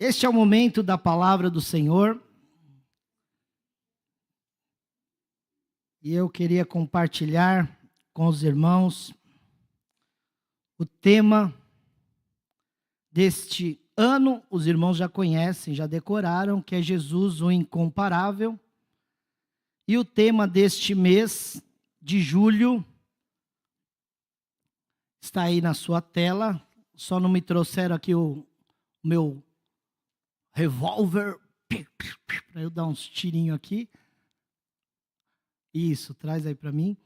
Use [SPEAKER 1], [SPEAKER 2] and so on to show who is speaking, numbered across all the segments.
[SPEAKER 1] Este é o momento da palavra do Senhor. E eu queria compartilhar com os irmãos o tema deste ano. Os irmãos já conhecem, já decoraram, que é Jesus, o incomparável. E o tema deste mês de julho está aí na sua tela. Só não me trouxeram aqui o meu revólver para eu dar uns tirinhos aqui. Isso, traz aí para mim,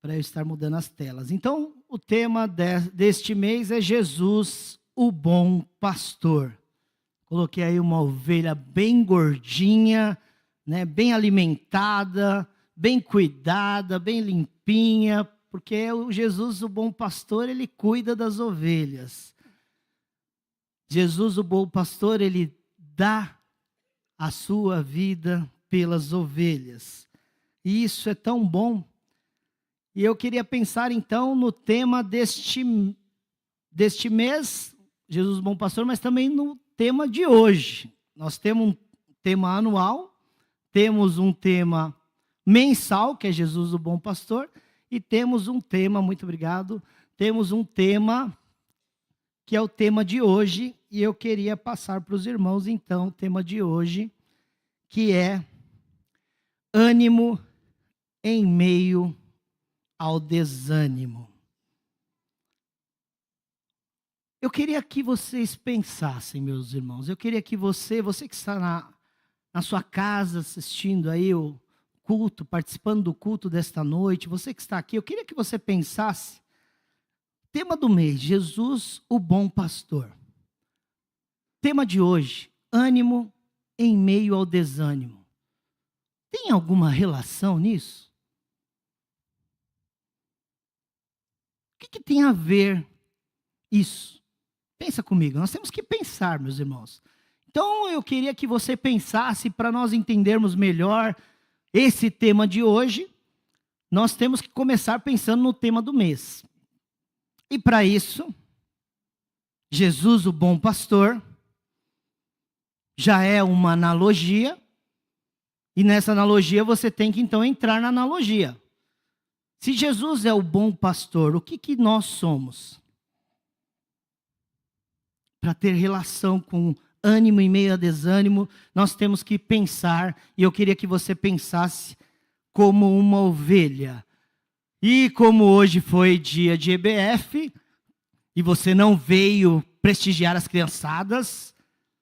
[SPEAKER 1] para eu estar mudando as telas. Então, o tema deste mês é Jesus, o bom pastor. Coloquei aí uma ovelha bem gordinha, né, bem alimentada, bem cuidada, bem limpinha, porque o Jesus, o bom pastor, ele cuida das ovelhas. Jesus, o bom pastor, ele dá a sua vida pelas ovelhas. E isso é tão bom. E eu queria pensar então no tema deste mês, Jesus, o bom pastor, mas também no tema de hoje. Nós temos um tema anual, temos um tema mensal, que é Jesus, o bom pastor, e temos um tema, muito obrigado, temos um tema que é o tema de hoje, e eu queria passar para os irmãos, então, o tema de hoje, que é ânimo em meio ao desânimo. Eu queria que vocês pensassem, meus irmãos, eu queria que você que está na sua casa assistindo aí o culto, participando do culto desta noite, você que está aqui, eu queria que você pensasse, tema do mês, Jesus, o bom pastor. Tema de hoje, ânimo em meio ao desânimo. Tem alguma relação nisso? O que tem a ver isso? Pensa comigo, nós temos que pensar, meus irmãos. Então eu queria que você pensasse, para nós entendermos melhor esse tema de hoje, nós temos que começar pensando no tema do mês. E para isso, Jesus, o bom pastor, já é uma analogia, e nessa analogia você tem que então entrar na analogia. Se Jesus é o bom pastor, o que nós somos? Para ter relação com ânimo em meio a desânimo, nós temos que pensar, e eu queria que você pensasse como uma ovelha. E como hoje foi dia de EBF, e você não veio prestigiar as criançadas,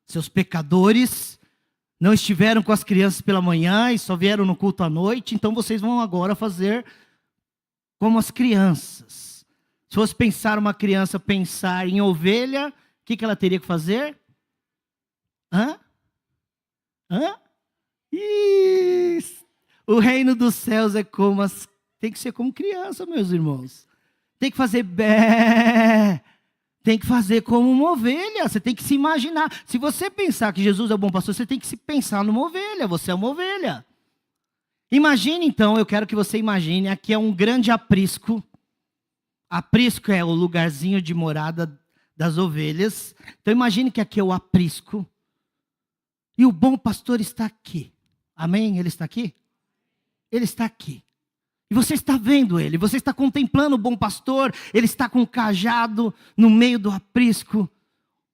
[SPEAKER 1] seus pecadores, não estiveram com as crianças pela manhã e só vieram no culto à noite, então vocês vão agora fazer como as crianças. Se fosse pensar uma criança, pensar em ovelha, o que ela teria que fazer? Isso. O reino dos céus é como tem que ser como criança, meus irmãos. Tem que fazer bé. Tem que fazer como uma ovelha. Você tem que se imaginar. Se você pensar que Jesus é o bom pastor, você tem que se pensar numa ovelha. Você é uma ovelha. Imagine então, eu quero que você imagine, aqui é um grande aprisco. Aprisco é o lugarzinho de morada das ovelhas. Então imagine que aqui é o aprisco. E o bom pastor está aqui. Amém? Ele está aqui? Ele está aqui. E você está vendo ele, você está contemplando o bom pastor, ele está com o cajado no meio do aprisco,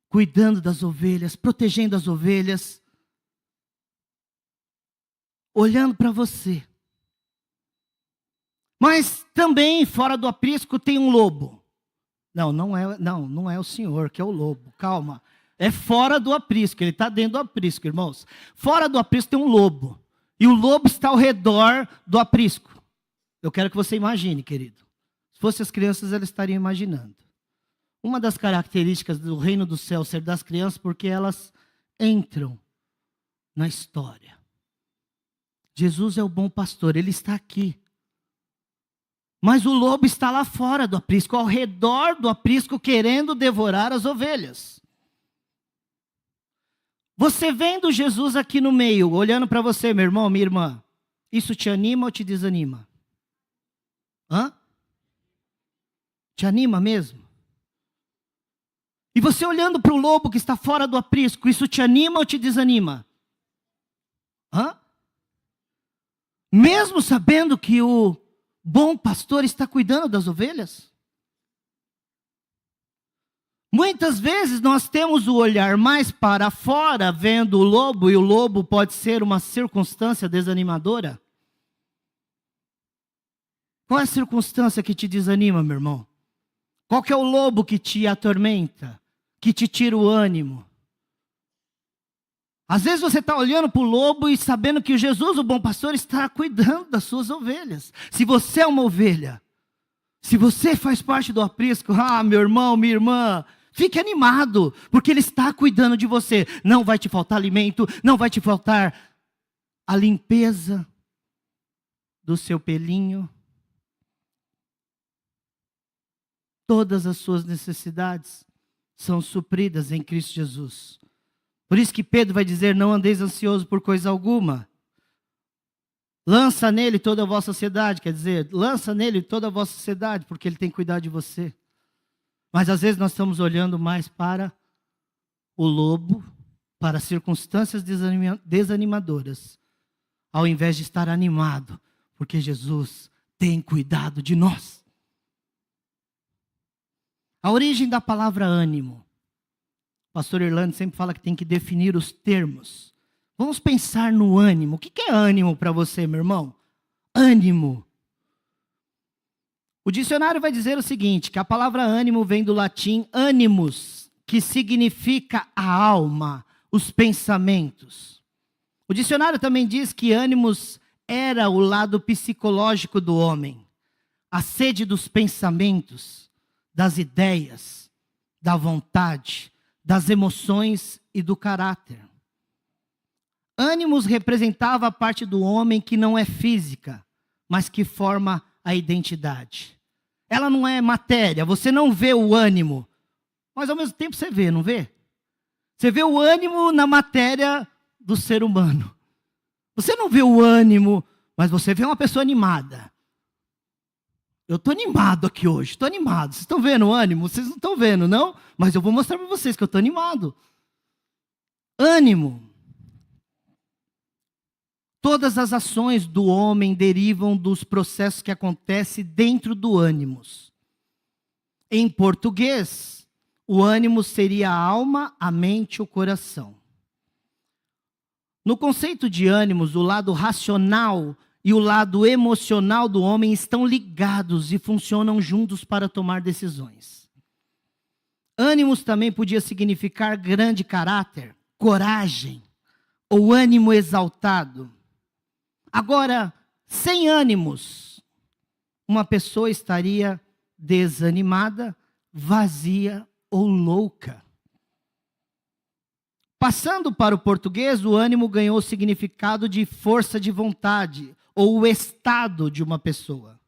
[SPEAKER 1] cuidando das ovelhas, protegendo as ovelhas, olhando para você. Mas também fora do aprisco tem um lobo. Não é o senhor que é o lobo, calma. É fora do aprisco, ele está dentro do aprisco, irmãos. Fora do aprisco tem um lobo, e o lobo está ao redor do aprisco. Eu quero que você imagine, querido. Se fossem as crianças, elas estariam imaginando. Uma das características do reino do céu ser das crianças, porque elas entram na história. Jesus é o bom pastor, ele está aqui. Mas o lobo está lá fora do aprisco, ao redor do aprisco, querendo devorar as ovelhas. Você vendo Jesus aqui no meio, olhando para você, meu irmão, minha irmã, isso te anima ou te desanima? Te anima mesmo? E você olhando para o lobo que está fora do aprisco, isso te anima ou te desanima? Hã? Mesmo sabendo que o bom pastor está cuidando das ovelhas? Muitas vezes nós temos o olhar mais para fora, vendo o lobo, e o lobo pode ser uma circunstância desanimadora. Qual é a circunstância que te desanima, meu irmão? Qual que é o lobo que te atormenta, que te tira o ânimo? Às vezes você está olhando para o lobo e sabendo que Jesus, o bom pastor, está cuidando das suas ovelhas. Se você é uma ovelha, se você faz parte do aprisco, meu irmão, minha irmã, fique animado, porque Ele está cuidando de você. Não vai te faltar alimento, não vai te faltar a limpeza do seu pelinho. Todas as suas necessidades são supridas em Cristo Jesus. Por isso que Pedro vai dizer, não andeis ansioso por coisa alguma. Lança nele toda a vossa ansiedade, quer dizer, lança nele toda a vossa ansiedade, porque Ele tem cuidado de você. Mas às vezes nós estamos olhando mais para o lobo, para circunstâncias desanimadoras, ao invés de estar animado, porque Jesus tem cuidado de nós. A origem da palavra ânimo. O pastor Irlando sempre fala que tem que definir os termos. Vamos pensar no ânimo. O que é ânimo para você, meu irmão? Ânimo. O dicionário vai dizer o seguinte, que a palavra ânimo vem do latim animus, que significa a alma, os pensamentos. O dicionário também diz que ânimos era o lado psicológico do homem, a sede dos pensamentos, das ideias, da vontade, das emoções e do caráter. Ânimos representava a parte do homem que não é física, mas que forma a identidade. Ela não é matéria, você não vê o ânimo, mas ao mesmo tempo você vê, não vê? Você vê o ânimo na matéria do ser humano. Você não vê o ânimo, mas você vê uma pessoa animada. Eu estou animado aqui hoje, estou animado. Vocês estão vendo o ânimo? Vocês não estão vendo, não? Mas eu vou mostrar para vocês que eu estou animado. Ânimo. Todas as ações do homem derivam dos processos que acontecem dentro do ânimos. Em português, o ânimo seria a alma, a mente e o coração. No conceito de ânimos, o lado racional e o lado emocional do homem estão ligados e funcionam juntos para tomar decisões. Ânimos também podia significar grande caráter, coragem ou ânimo exaltado. Agora, sem ânimos, uma pessoa estaria desanimada, vazia ou louca. Passando para o português, o ânimo ganhou o significado de força de vontade, ou o estado de uma pessoa.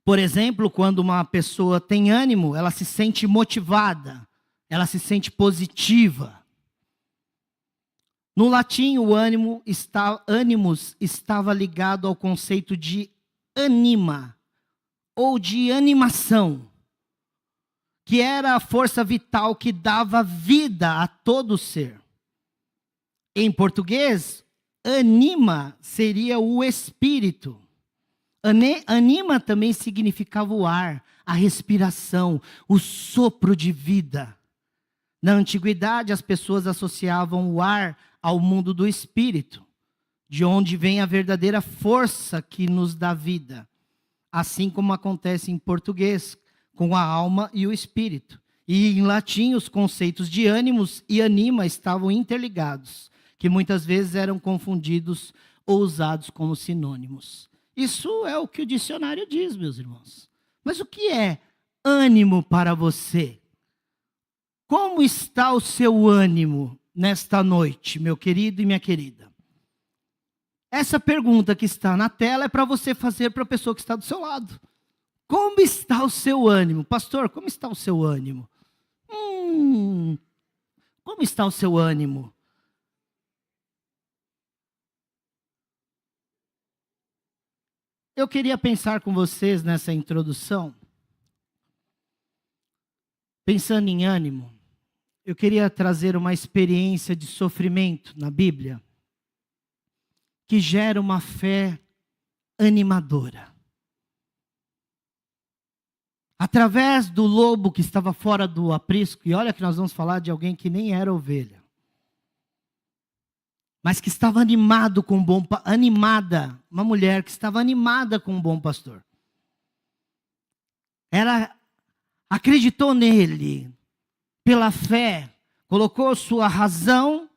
[SPEAKER 1] Por exemplo, quando uma pessoa tem ânimo, ela se sente motivada, ela se sente positiva. No latim, o ânimos estava ligado ao conceito de anima, ou de animação, que era a força vital que dava vida a todo ser. Em português, anima seria o espírito. Anima também significava o ar, a respiração, o sopro de vida. Na antiguidade, as pessoas associavam o ar ao mundo do espírito, de onde vem a verdadeira força que nos dá vida. Assim como acontece em português, com a alma e o espírito. E em latim, os conceitos de ânimos e anima estavam interligados, que muitas vezes eram confundidos ou usados como sinônimos. Isso é o que o dicionário diz, meus irmãos. Mas o que é ânimo para você? Como está o seu ânimo nesta noite, meu querido e minha querida? Essa pergunta que está na tela é para você fazer para a pessoa que está do seu lado. Como está o seu ânimo? Pastor, como está o seu ânimo? Como está o seu ânimo? Eu queria pensar com vocês nessa introdução Pensando em ânimo, eu queria trazer uma experiência de sofrimento na Bíblia que gera uma fé animadora. Através do lobo que estava fora do aprisco, e olha que nós vamos falar de alguém que nem era ovelha, mas que estava animado com animada, uma mulher que estava animada com um bom pastor. Ela acreditou nele, pela fé, colocou sua razão,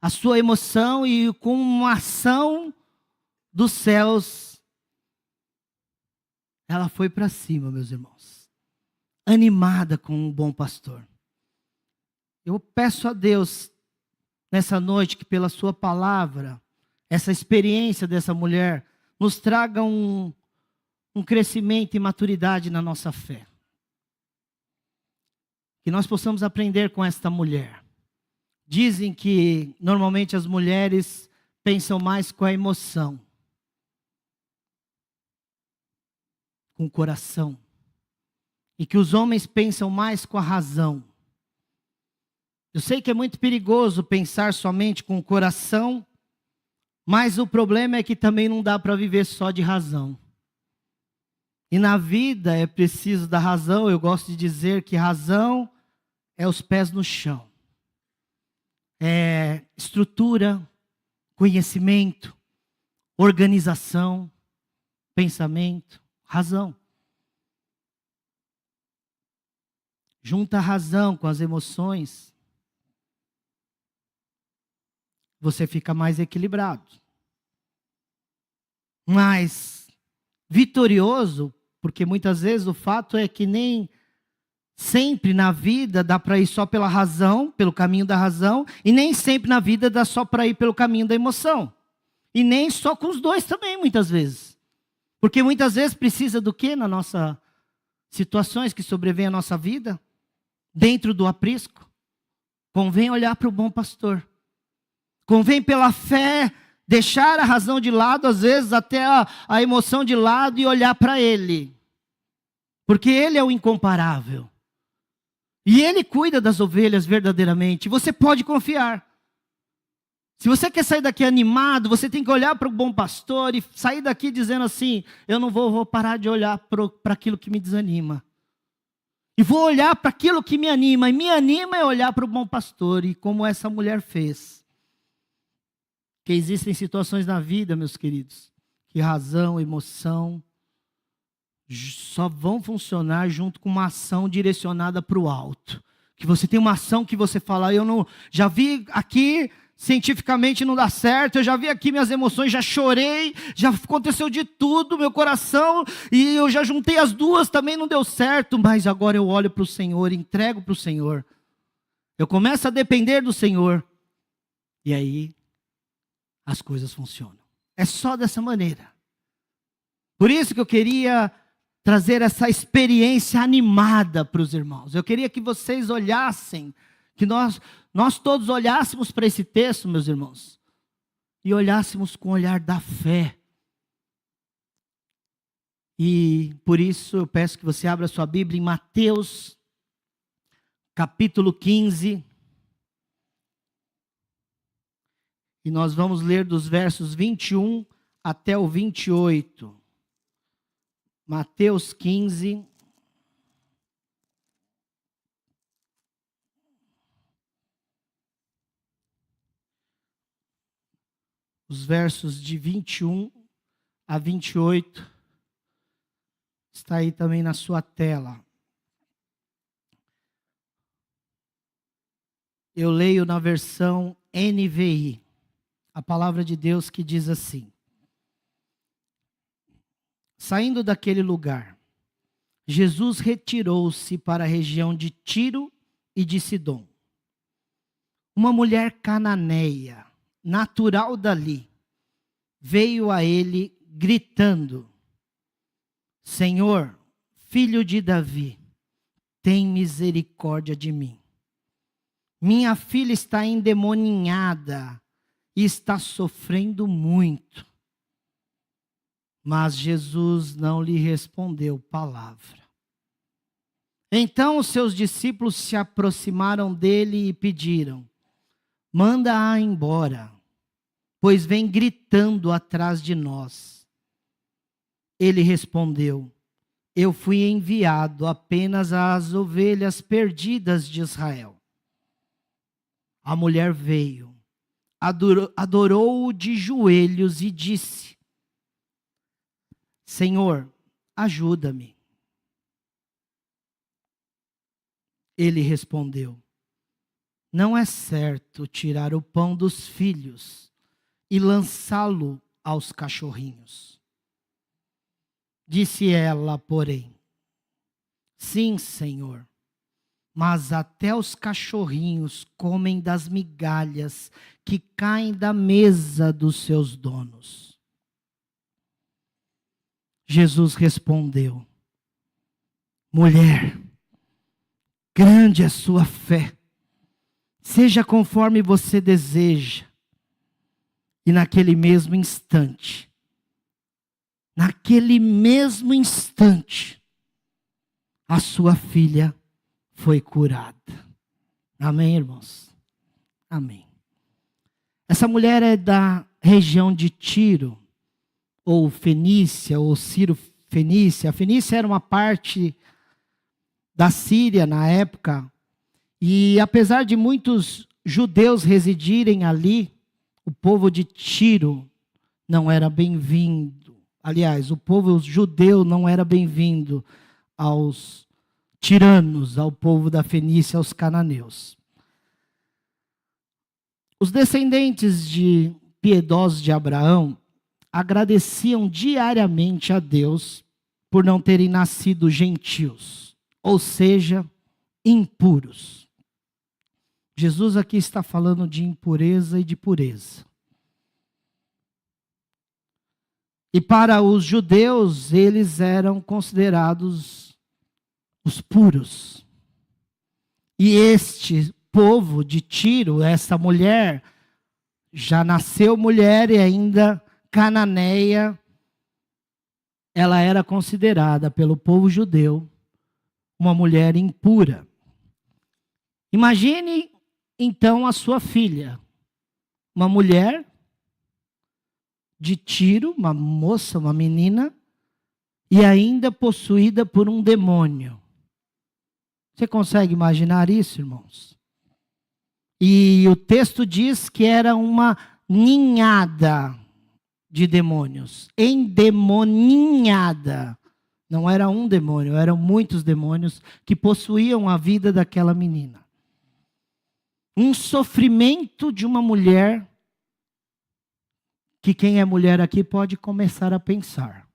[SPEAKER 1] a sua emoção e com uma ação dos céus, ela foi para cima, meus irmãos, animada com um bom pastor. Eu peço a Deus, nessa noite, que pela sua palavra, essa experiência dessa mulher, nos traga um crescimento e maturidade na nossa fé. Que nós possamos aprender com esta mulher. Dizem que normalmente as mulheres pensam mais com a emoção, com o coração, e que os homens pensam mais com a razão. Eu sei que é muito perigoso pensar somente com o coração, mas o problema é que também não dá para viver só de razão. E na vida é preciso da razão. Eu gosto de dizer que razão é os pés no chão. É estrutura, conhecimento, organização, pensamento, razão. Junta a razão com as emoções, você fica mais equilibrado. Mas vitorioso, porque muitas vezes o fato é que nem sempre na vida dá para ir só pela razão, pelo caminho da razão, e nem sempre na vida dá só para ir pelo caminho da emoção. E nem só com os dois também, muitas vezes. Porque muitas vezes precisa do quê na nossa situações que sobrevêm à nossa vida? Dentro do aprisco, convém olhar para o bom pastor. Convém pela fé deixar a razão de lado, às vezes até a emoção de lado, e olhar para ele. Porque ele é o incomparável. E ele cuida das ovelhas verdadeiramente. Você pode confiar. Se você quer sair daqui animado, você tem que olhar para o bom pastor e sair daqui dizendo assim: eu não vou parar de olhar para aquilo que me desanima. E vou olhar para aquilo que me anima. E me anima é olhar para o bom pastor. E como essa mulher fez. Que existem situações na vida, meus queridos, que razão, emoção só vão funcionar junto com uma ação direcionada para o alto. Que você tem uma ação que você fala: eu não, já vi aqui, cientificamente não dá certo, eu já vi aqui minhas emoções, já chorei, já aconteceu de tudo, meu coração, e eu já juntei as duas, também não deu certo, mas agora eu olho para o Senhor, entrego para o Senhor. Eu começo a depender do Senhor. E aí as coisas funcionam. É só dessa maneira. Por isso que eu queria trazer essa experiência animada para os irmãos. Eu queria que vocês olhassem, que nós todos olhássemos para esse texto, meus irmãos, e olhássemos com o olhar da fé. E por isso eu peço que você abra sua Bíblia em Mateus, capítulo 15. E nós vamos ler dos versos 21 até o 28. Mateus 15. Os versos de 21 a 28. Está aí também na sua tela. Eu leio na versão NVI. A palavra de Deus que diz assim: saindo daquele lugar, Jesus retirou-se para a região de Tiro e de Sidom. Uma mulher cananeia, natural dali, veio a ele gritando: Senhor, filho de Davi, tem misericórdia de mim. Minha filha está endemoninhada e está sofrendo muito. Mas Jesus não lhe respondeu palavra. Então os seus discípulos se aproximaram dele e pediram: manda-a embora, pois vem gritando atrás de nós. Ele respondeu: eu fui enviado apenas às ovelhas perdidas de Israel. A mulher veio, adorou-o de joelhos e disse: Senhor, ajuda-me. Ele respondeu: não é certo tirar o pão dos filhos e lançá-lo aos cachorrinhos. Disse ela, porém: sim, Senhor, mas até os cachorrinhos comem das migalhas que caem da mesa dos seus donos. Jesus respondeu: mulher, grande é a sua fé, seja conforme você deseja. E naquele mesmo instante, a sua filha foi curada. Amém, irmãos? Amém. Essa mulher é da região de Tiro, ou Fenícia, ou Ciro-Fenícia. A Fenícia era uma parte da Síria na época, e apesar de muitos judeus residirem ali, o povo de Tiro não era bem-vindo. Aliás, o povo judeu não era bem-vindo aos tiranos, ao povo da Fenícia, aos cananeus. Os descendentes piedosos de Abraão agradeciam diariamente a Deus por não terem nascido gentios, ou seja, impuros. Jesus aqui está falando de impureza e de pureza. E para os judeus, eles eram considerados os puros. E este povo de Tiro, essa mulher, já nasceu mulher e ainda cananeia, ela era considerada pelo povo judeu uma mulher impura. Imagine então a sua filha, uma mulher de Tiro, uma moça, uma menina, e ainda possuída por um demônio. Você consegue imaginar isso, irmãos? E o texto diz que era uma ninhada de demônios, endemoninhada. Não era um demônio, eram muitos demônios que possuíam a vida daquela menina. Um sofrimento de uma mulher, que quem é mulher aqui pode começar a pensar.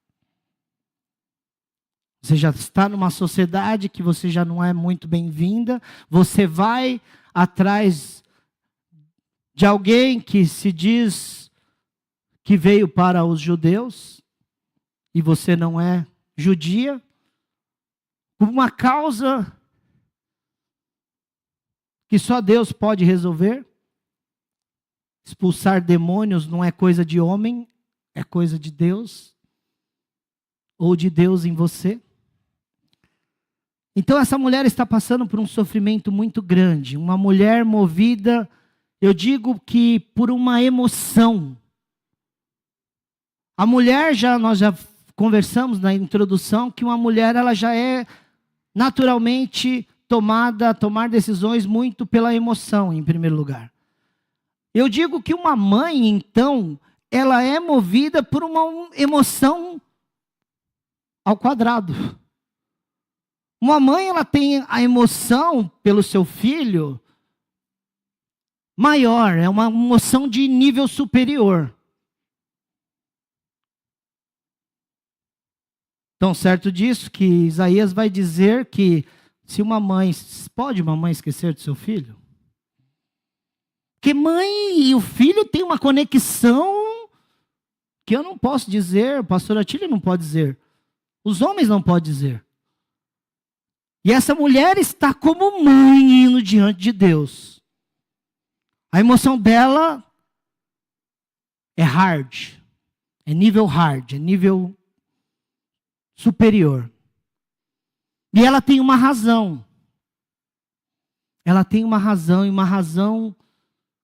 [SPEAKER 1] Você já está numa sociedade que você já não é muito bem-vinda, você vai atrás de alguém que se diz que veio para os judeus, e você não é judia, por uma causa que só Deus pode resolver. Expulsar demônios não é coisa de homem, é coisa de Deus, ou de Deus em você. Então essa mulher está passando por um sofrimento muito grande, uma mulher movida, eu digo que por uma emoção. A mulher, nós já conversamos na introdução, que uma mulher ela já é naturalmente tomar decisões muito pela emoção, em primeiro lugar. Eu digo que uma mãe, então, ela é movida por uma emoção ao quadrado. Uma mãe, ela tem a emoção pelo seu filho maior, é uma emoção de nível superior. Tão certo disso que Isaías vai dizer que se pode uma mãe esquecer do seu filho? Porque mãe e o filho têm uma conexão que eu não posso dizer, o pastor Atílio não pode dizer, os homens não podem dizer. E essa mulher está como mãe indo diante de Deus. A emoção dela é hard, é nível superior. E ela tem uma razão. Ela tem uma razão, e uma razão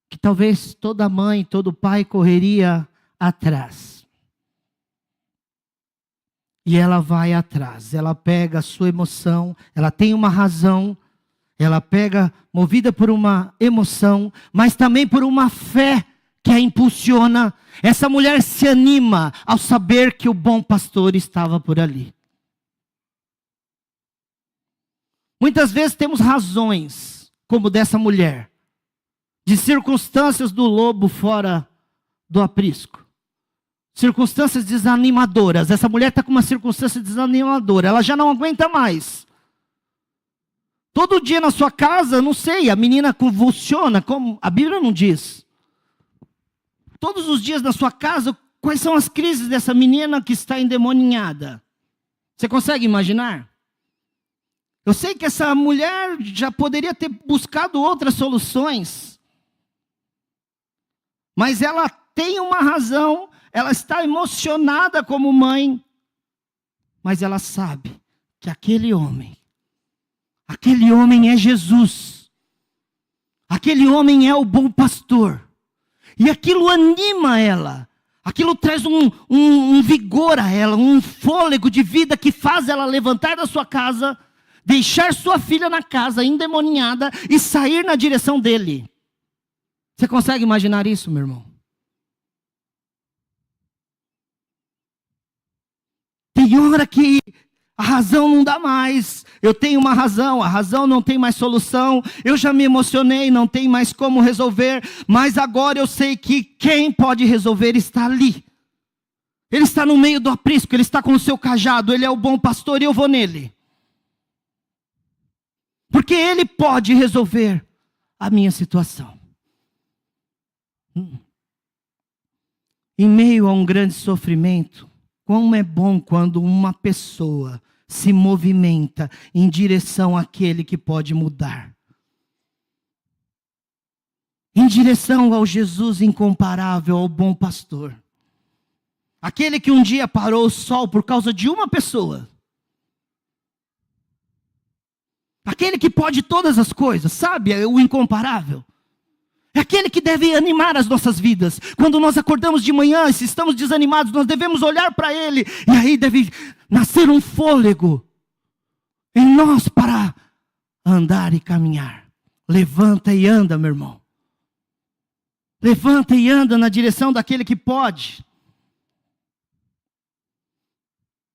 [SPEAKER 1] que talvez toda mãe, todo pai correria atrás. E ela vai atrás, ela pega a sua emoção, ela tem uma razão, ela pega, movida por uma emoção, mas também por uma fé que a impulsiona. Essa mulher se anima ao saber que o bom pastor estava por ali. Muitas vezes temos razões, como dessa mulher, de circunstâncias do lobo fora do aprisco. Circunstâncias desanimadoras. Essa mulher está com uma circunstância desanimadora. Ela já não aguenta mais. Todo dia na sua casa, não sei, a menina convulsiona, como a Bíblia não diz. Todos os dias na sua casa, quais são as crises dessa menina que está endemoninhada? Você consegue imaginar? Eu sei que essa mulher já poderia ter buscado outras soluções. Mas ela tem uma razão. Ela está emocionada como mãe, mas ela sabe que aquele homem é Jesus. Aquele homem é o bom pastor. E aquilo anima ela. Aquilo traz um vigor a ela, um fôlego de vida que faz ela levantar da sua casa, deixar sua filha na casa endemoniada e sair na direção dele. Você consegue imaginar isso, meu irmão? Tem hora que a razão não dá mais. Eu tenho uma razão, a razão não tem mais solução. Eu já me emocionei, não tem mais como resolver. Mas agora eu sei que quem pode resolver está ali. Ele está no meio do aprisco, ele está com o seu cajado. Ele é o bom pastor e eu vou nele. Porque ele pode resolver a minha situação. Em meio a um grande sofrimento, como é bom quando uma pessoa se movimenta em direção àquele que pode mudar. Em direção ao Jesus incomparável, ao bom pastor. Aquele que um dia parou o sol por causa de uma pessoa. Aquele que pode todas as coisas, sabe? É o incomparável. É aquele que deve animar as nossas vidas. Quando nós acordamos de manhã, se estamos desanimados, nós devemos olhar para Ele. E aí deve nascer um fôlego em nós para andar e caminhar. Levanta e anda, meu irmão. Levanta e anda na direção daquele que pode.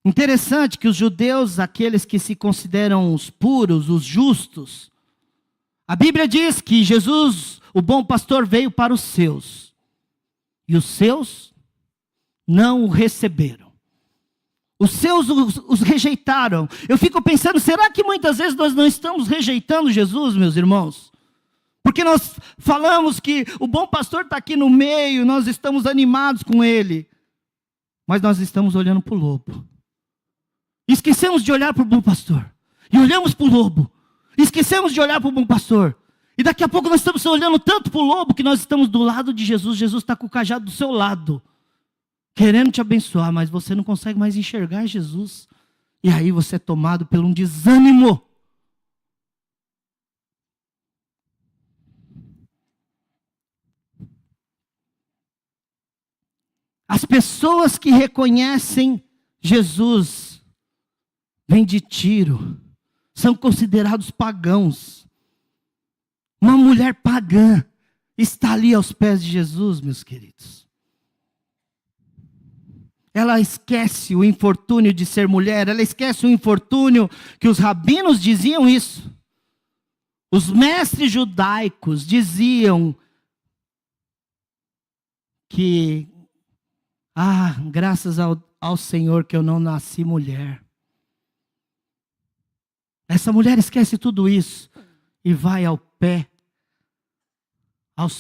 [SPEAKER 1] Interessante que os judeus, aqueles que se consideram os puros, os justos, a Bíblia diz que Jesus, o bom pastor, veio para os seus. E os seus não o receberam. Os seus os rejeitaram. Eu fico pensando, será que muitas vezes nós não estamos rejeitando Jesus, meus irmãos? Porque nós falamos que o bom pastor está aqui no meio, nós estamos animados com ele. Mas nós estamos olhando para o lobo. Esquecemos de olhar para o bom pastor. E olhamos para o lobo. Esquecemos de olhar para o bom pastor. E daqui a pouco nós estamos olhando tanto para o lobo que nós estamos do lado de Jesus. Jesus está com o cajado do seu lado, querendo te abençoar, mas você não consegue mais enxergar Jesus. E aí você é tomado por um desânimo. As pessoas que reconhecem Jesus vêm de Tiro, são considerados pagãos. Uma mulher pagã está ali aos pés de Jesus, meus queridos. Ela esquece o infortúnio de ser mulher, ela esquece o infortúnio que os rabinos diziam isso. Os mestres judaicos diziam que, graças ao Senhor que eu não nasci mulher. Essa mulher esquece tudo isso e vai aos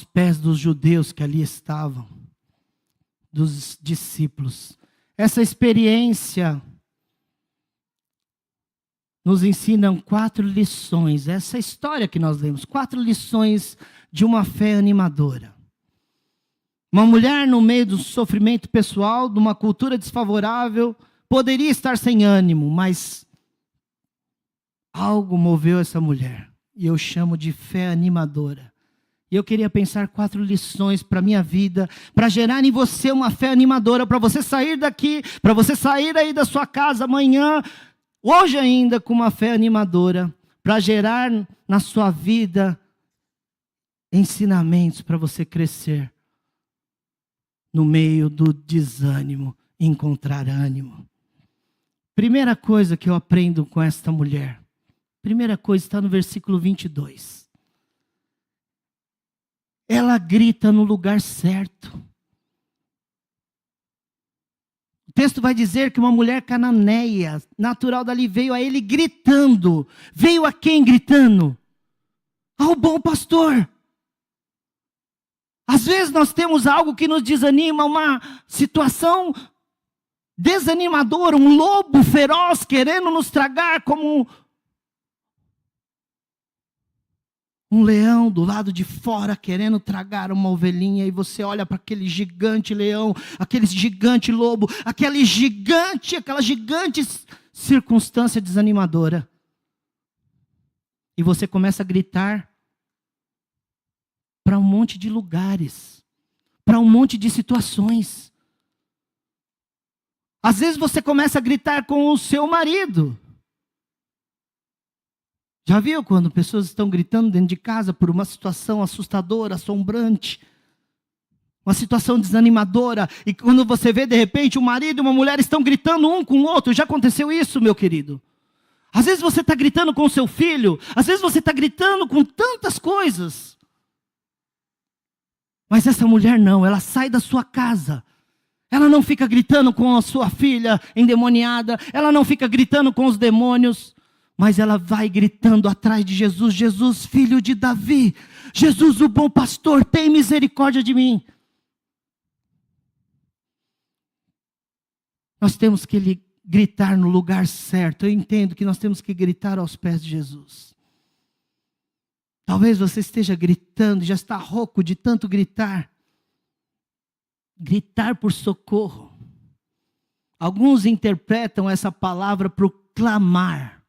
[SPEAKER 1] pés dos judeus que ali estavam, dos discípulos. Essa experiência nos ensina 4 lições. Essa história que nós lemos, 4 lições de uma fé animadora. Uma mulher no meio do sofrimento pessoal, de uma cultura desfavorável, poderia estar sem ânimo, mas Algo moveu essa mulher, e eu chamo de fé animadora. E eu queria pensar 4 lições para a minha vida, para gerar em você uma fé animadora, para você sair daqui, para você sair aí da sua casa amanhã, hoje ainda, com uma fé animadora, para gerar na sua vida ensinamentos para você crescer no meio do desânimo, encontrar ânimo. Primeira coisa que eu aprendo com esta mulher, primeira coisa está no versículo 22. Ela grita no lugar certo. O texto vai dizer que uma mulher cananeia, natural dali, veio a ele gritando. Veio a quem gritando? Ao bom pastor. Às vezes nós temos algo que nos desanima, uma situação desanimadora, um lobo feroz querendo nos tragar como um leão do lado de fora querendo tragar uma ovelhinha, e você olha para aquele gigante leão, aquele gigante lobo, aquela gigante circunstância desanimadora. E você começa a gritar para um monte de lugares, para um monte de situações. Às vezes você começa a gritar com o seu marido. Já viu quando pessoas estão gritando dentro de casa por uma situação assustadora, assombrante, uma situação desanimadora, e quando você vê de repente um marido e uma mulher estão gritando um com o outro? Já aconteceu isso, meu querido? Às vezes você está gritando com o seu filho, às vezes você está gritando com tantas coisas. Mas essa mulher não, ela sai da sua casa. Ela não fica gritando com a sua filha endemoniada, ela não fica gritando com os demônios, mas ela vai gritando atrás de Jesus: Jesus, filho de Davi, Jesus, o bom pastor, tem misericórdia de mim. Nós temos que gritar no lugar certo. Eu entendo que nós temos que gritar aos pés de Jesus. Talvez você esteja gritando, já está rouco de tanto gritar. Gritar por socorro. Alguns interpretam essa palavra para o clamar.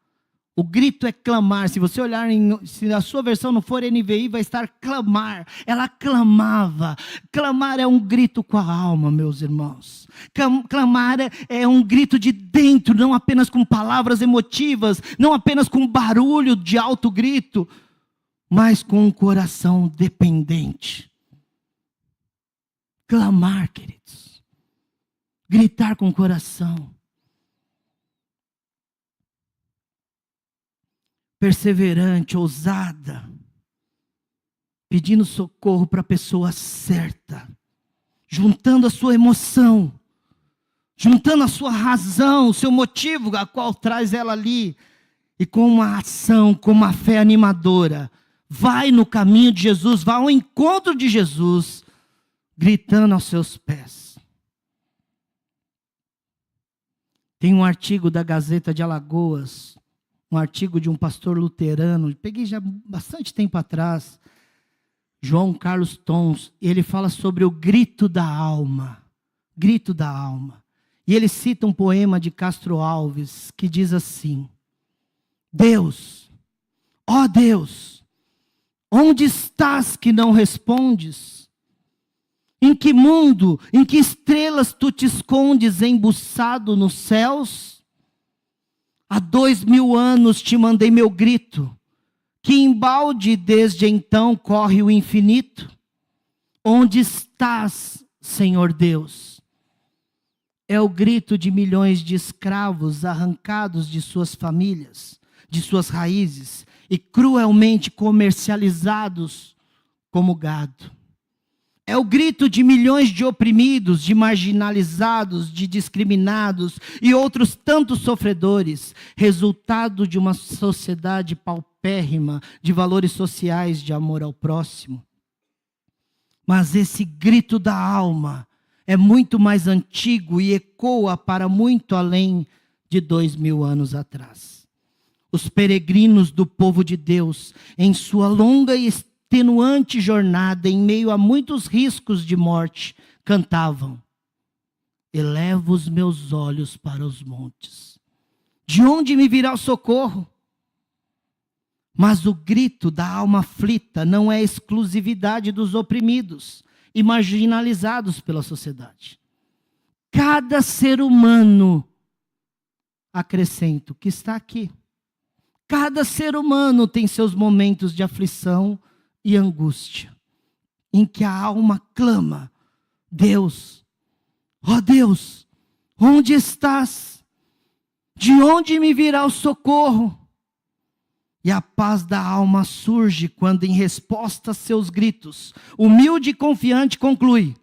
[SPEAKER 1] O grito é clamar. Se você olhar, se a sua versão não for NVI, vai estar clamar. Ela clamava. Clamar é um grito com a alma, meus irmãos. Clamar é um grito de dentro, não apenas com palavras emotivas, não apenas com barulho de alto grito, mas com um coração dependente. Clamar, queridos. Gritar com o coração. Perseverante, ousada. Pedindo socorro para a pessoa certa. Juntando a sua emoção. Juntando a sua razão, o seu motivo, a qual traz ela ali. E com uma ação, com uma fé animadora. Vai no caminho de Jesus, vai ao encontro de Jesus, gritando aos seus pés. Tem um artigo da Gazeta de Alagoas, um artigo de um pastor luterano, peguei já bastante tempo atrás, João Carlos Tons, e ele fala sobre o grito da alma. Grito da alma. E ele cita um poema de Castro Alves, que diz assim: Deus, ó Deus, onde estás que não respondes? Em que mundo, em que estrelas tu te escondes embuçado nos céus? Há 2000 anos te mandei meu grito, que embalde desde então corre o infinito. Onde estás, Senhor Deus? É o grito de milhões de escravos arrancados de suas famílias, de suas raízes, e cruelmente comercializados como gado. É o grito de milhões de oprimidos, de marginalizados, de discriminados e outros tantos sofredores, resultado de uma sociedade paupérrima, de valores sociais, de amor ao próximo. Mas esse grito da alma é muito mais antigo e ecoa para muito além de 2000 anos atrás. Os peregrinos do povo de Deus, em sua longa e extenuante jornada, em meio a muitos riscos de morte, cantavam: elevo os meus olhos para os montes. De onde me virá o socorro? Mas o grito da alma aflita não é exclusividade dos oprimidos e marginalizados pela sociedade. Cada ser humano, acrescento, que está aqui, cada ser humano tem seus momentos de aflição e angústia, em que a alma clama: Deus, ó Deus, onde estás? De onde me virá o socorro? E a paz da alma surge quando, em resposta a seus gritos, humilde e confiante conclui: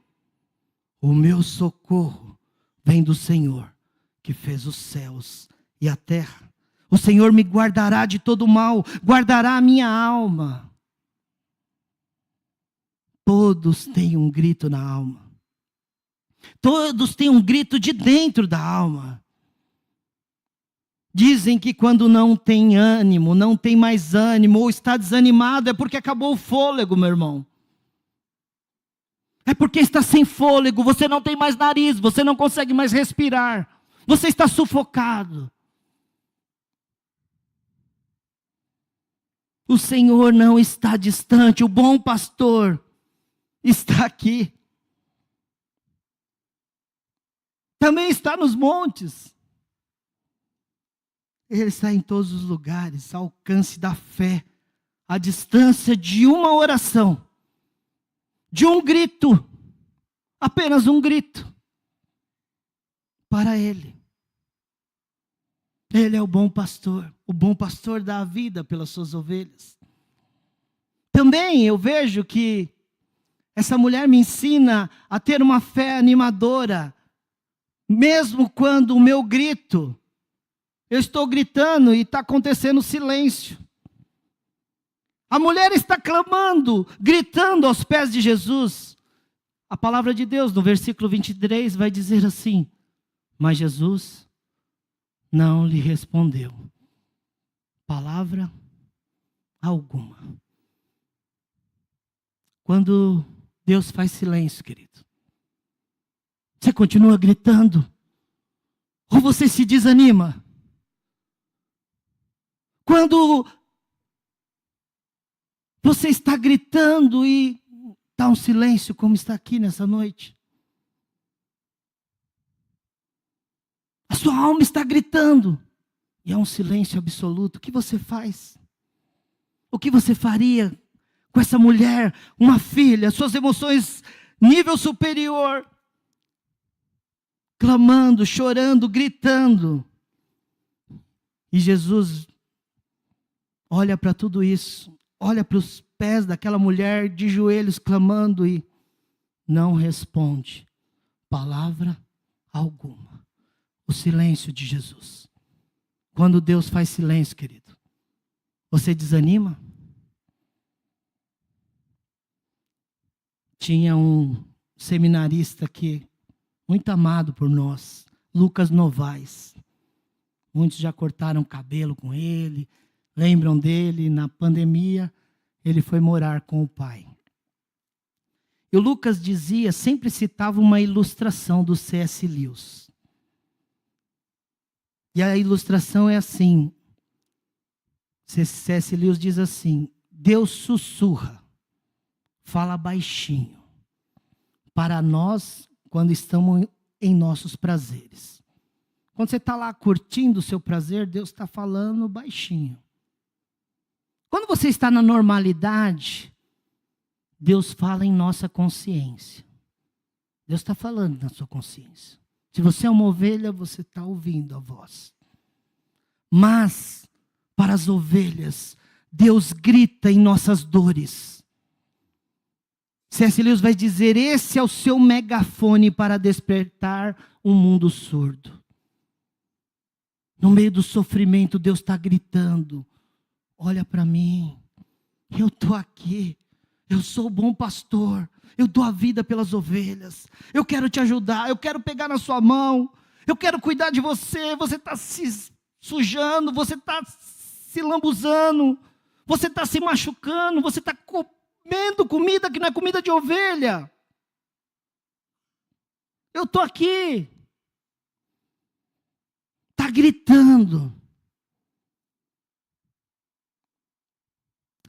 [SPEAKER 1] o meu socorro vem do Senhor, que fez os céus e a terra. O Senhor me guardará de todo mal, guardará a minha alma. Todos têm um grito na alma. Todos têm um grito de dentro da alma. Dizem que quando não tem ânimo, não tem mais ânimo, ou está desanimado, é porque acabou o fôlego, meu irmão. É porque está sem fôlego, você não tem mais nariz, você não consegue mais respirar, você está sufocado. O Senhor não está distante, o bom pastor está aqui. Também está nos montes. Ele está em todos os lugares, ao alcance da fé, à distância de uma oração, de um grito, apenas um grito, para Ele. Ele é o bom pastor dá a vida pelas suas ovelhas. Também eu vejo que essa mulher me ensina a ter uma fé animadora, mesmo quando o meu grito, eu estou gritando e está acontecendo silêncio. A mulher está clamando, gritando aos pés de Jesus. A palavra de Deus, no versículo 23, vai dizer assim: mas Jesus não lhe respondeu palavra alguma. Quando Deus faz silêncio, querido, você continua gritando? Ou você se desanima? Quando você está gritando e está um silêncio, como está aqui nessa noite. A sua alma está gritando e é um silêncio absoluto. O que você faz? O que você faria com essa mulher, uma filha, suas emoções nível superior, clamando, chorando, gritando? E Jesus olha para tudo isso, olha para os pés daquela mulher de joelhos clamando e não responde palavra alguma. O silêncio de Jesus. Quando Deus faz silêncio, querido, você desanima? Tinha um seminarista aqui, muito amado por nós, Lucas Novaes. Muitos já cortaram cabelo com ele, lembram dele. Na pandemia, ele foi morar com o pai. E o Lucas dizia, sempre citava uma ilustração do C.S. Lewis. E a ilustração é assim. C.S. Lewis diz assim: Deus sussurra, fala baixinho, para nós quando estamos em nossos prazeres. Quando você está lá curtindo o seu prazer, Deus está falando baixinho. Quando você está na normalidade, Deus fala em nossa consciência. Deus está falando na sua consciência. Se você é uma ovelha, você está ouvindo a voz. Mas, para as ovelhas, Deus grita em nossas dores. C.S. Lewis vai dizer: esse é o seu megafone para despertar um mundo surdo. No meio do sofrimento, Deus está gritando: olha para mim, eu estou aqui, eu sou o bom pastor. Eu dou a vida pelas ovelhas. Eu quero te ajudar. Eu quero pegar na sua mão. Eu quero cuidar de você. Você está se sujando. Você está se lambuzando. Você está se machucando. Você está comendo comida que não é comida de ovelha. Eu estou aqui. Está gritando.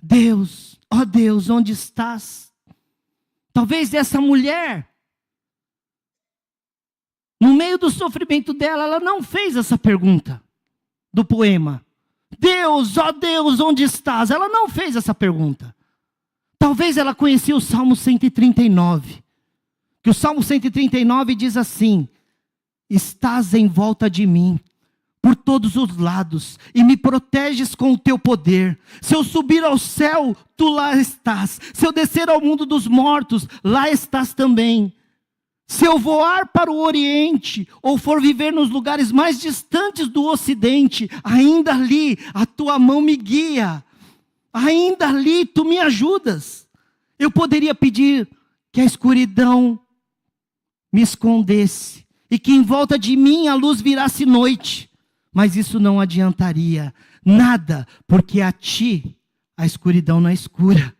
[SPEAKER 1] Deus, ó Deus, onde estás? Talvez essa mulher, no meio do sofrimento dela, ela não fez essa pergunta do poema. Deus, ó Deus, onde estás? Ela não fez essa pergunta. Talvez ela conhecia o Salmo 139. Que o Salmo 139 diz assim: estás em volta de mim, por todos os lados, e me proteges com o teu poder. Se eu subir ao céu, tu lá estás. Se eu descer ao mundo dos mortos, lá estás também. Se eu voar para o oriente, ou for viver nos lugares mais distantes do ocidente, ainda ali a tua mão me guia. Ainda ali tu me ajudas. Eu poderia pedir que a escuridão me escondesse, e que em volta de mim a luz virasse noite. Mas isso não adiantaria nada, porque a ti a escuridão não é escura.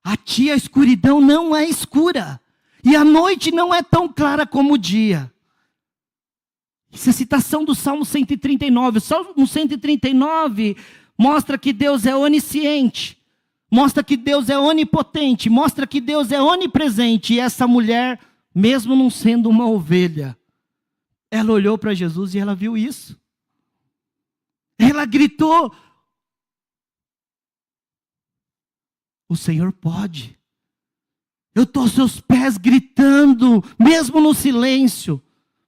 [SPEAKER 1] A ti a escuridão não é escura. E a noite não é tão clara como o dia. Essa é a citação do Salmo 139. O Salmo 139 mostra que Deus é onisciente. Mostra que Deus é onipotente. Mostra que Deus é onipresente. E essa mulher, mesmo não sendo uma ovelha, ela olhou para Jesus e ela viu isso. Ela gritou: o Senhor pode. Eu estou aos seus pés gritando, mesmo no silêncio,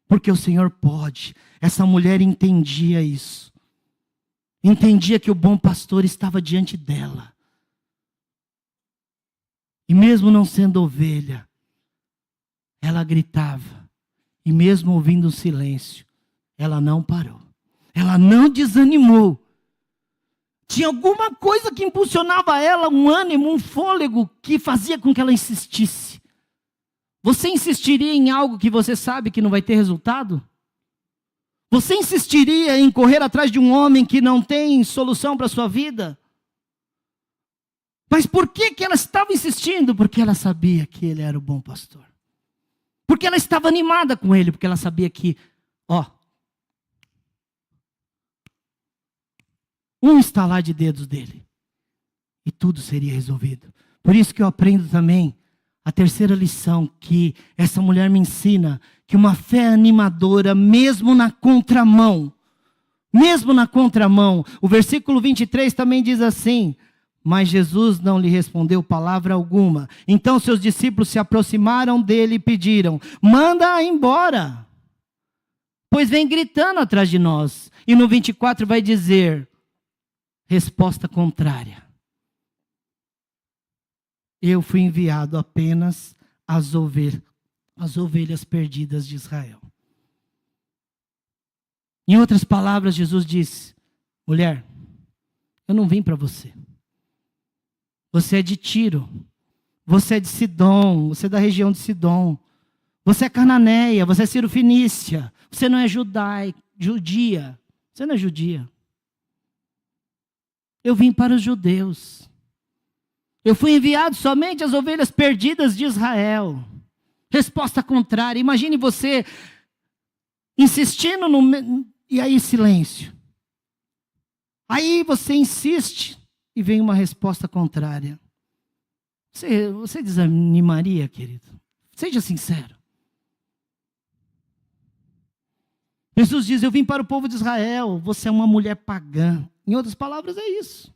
[SPEAKER 1] porque o Senhor pode. Essa mulher entendia isso. Entendia que o bom pastor estava diante dela. E mesmo não sendo ovelha, ela gritava. E mesmo ouvindo o silêncio, ela não parou. Ela não desanimou. Tinha alguma coisa que impulsionava ela, um ânimo, um fôlego, que fazia com que ela insistisse. Você insistiria em algo que você sabe que não vai ter resultado? Você insistiria em correr atrás de um homem que não tem solução para a sua vida? Mas por que ela estava insistindo? Porque ela sabia que ele era o bom pastor. Porque ela estava animada com ele, porque ela sabia que, um estalar de dedos dele, e tudo seria resolvido. Por isso que eu aprendo também a terceira lição, que essa mulher me ensina, que uma fé animadora, mesmo na contramão, o versículo 23 também diz assim: mas Jesus não lhe respondeu palavra alguma. Então seus discípulos se aproximaram dele e pediram: manda-a embora, pois vem gritando atrás de nós. E no 24 vai dizer, resposta contrária: eu fui enviado apenas às ovelhas perdidas de Israel. Em outras palavras, Jesus disse: mulher, eu não vim para você. Você é de Tiro, você é de Sidom, você é da região de Sidom, você é cananeia, você é cirofenícia, você não é judia, você não é judia. Eu vim para os judeus. Eu fui enviado somente às ovelhas perdidas de Israel. Resposta contrária. Imagine você insistindo e aí silêncio. Aí você insiste e vem uma resposta contrária. Você desanimaria, querido? Seja sincero. Jesus diz: eu vim para o povo de Israel, você é uma mulher pagã. Em outras palavras, é isso.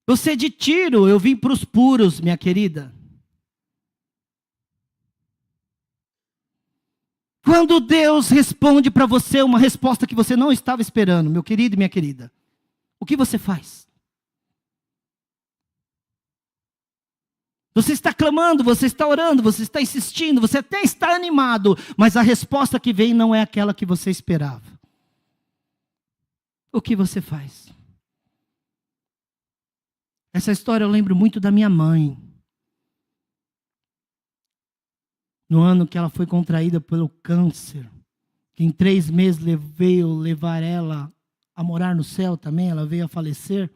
[SPEAKER 1] Você é de Tiro, eu vim para os puros, minha querida. Quando Deus responde para você uma resposta que você não estava esperando, meu querido e minha querida, o que você faz? Você está clamando, você está orando, você está insistindo, você até está animado, mas a resposta que vem não é aquela que você esperava. O que você faz? Essa história eu lembro muito da minha mãe. No ano que ela foi contraída pelo câncer, que em 3 meses veio levar ela a morar no céu também, ela veio a falecer.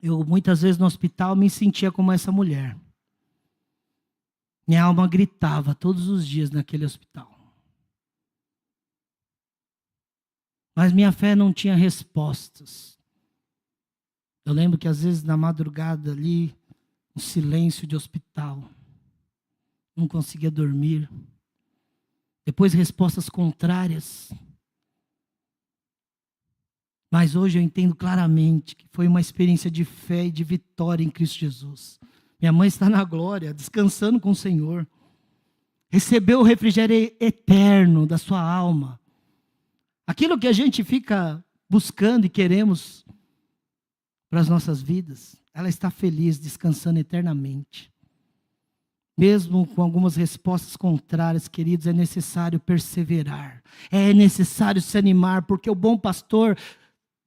[SPEAKER 1] Eu muitas vezes no hospital me sentia como essa mulher. Minha alma gritava todos os dias naquele hospital. Mas minha fé não tinha respostas. Eu lembro que às vezes na madrugada ali, um silêncio de hospital, não conseguia dormir. Depois respostas contrárias. Mas hoje eu entendo claramente que foi uma experiência de fé e de vitória em Cristo Jesus. Minha mãe está na glória, descansando com o Senhor. Recebeu o refrigério eterno da sua alma. Aquilo que a gente fica buscando e queremos para as nossas vidas, ela está feliz, descansando eternamente. Mesmo com algumas respostas contrárias, queridos, é necessário perseverar. É necessário se animar, porque o bom pastor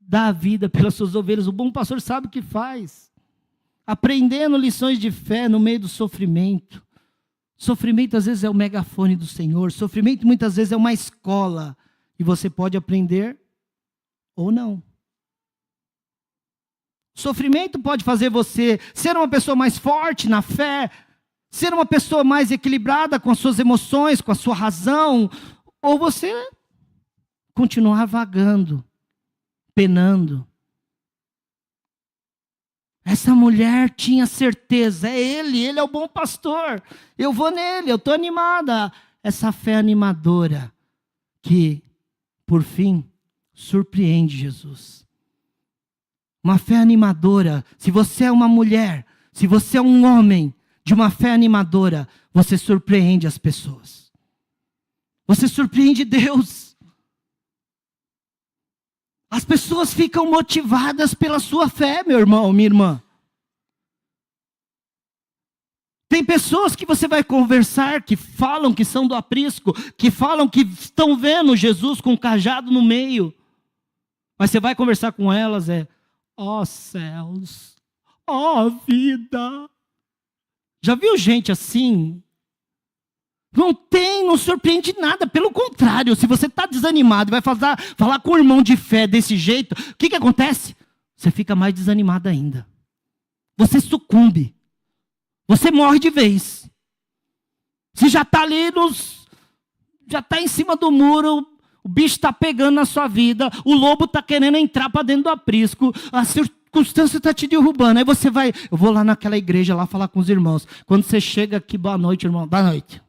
[SPEAKER 1] dá a vida pelas suas ovelhas. O bom pastor sabe o que faz. Aprendendo lições de fé no meio do sofrimento. Sofrimento às vezes é o megafone do Senhor. Sofrimento muitas vezes é uma escola. E você pode aprender ou não. Sofrimento pode fazer você ser uma pessoa mais forte na fé, ser uma pessoa mais equilibrada com as suas emoções, com a sua razão, ou você continuar vagando, penando. Essa mulher tinha certeza, é ele é o bom pastor, eu vou nele, eu estou animada. Essa fé animadora que, por fim, surpreende Jesus. Uma fé animadora. Se você é uma mulher, se você é um homem de uma fé animadora, você surpreende as pessoas. Você surpreende Deus. As pessoas ficam motivadas pela sua fé, meu irmão, minha irmã. Tem pessoas que você vai conversar, que falam que são do aprisco, que falam que estão vendo Jesus com um cajado no meio. Mas você vai conversar com elas, ó céus, ó vida. Já viu gente assim? Não surpreende nada, pelo contrário, se você está desanimado e vai falar com o irmão de fé desse jeito, o que acontece? Você fica mais desanimado ainda. Você sucumbe. Você morre de vez. Você já está ali já está em cima do muro, o bicho está pegando na sua vida, o lobo está querendo entrar para dentro do aprisco, a circunstância está te derrubando. Aí você eu vou lá naquela igreja lá falar com os irmãos. Quando você chega aqui, boa noite, irmão, boa noite.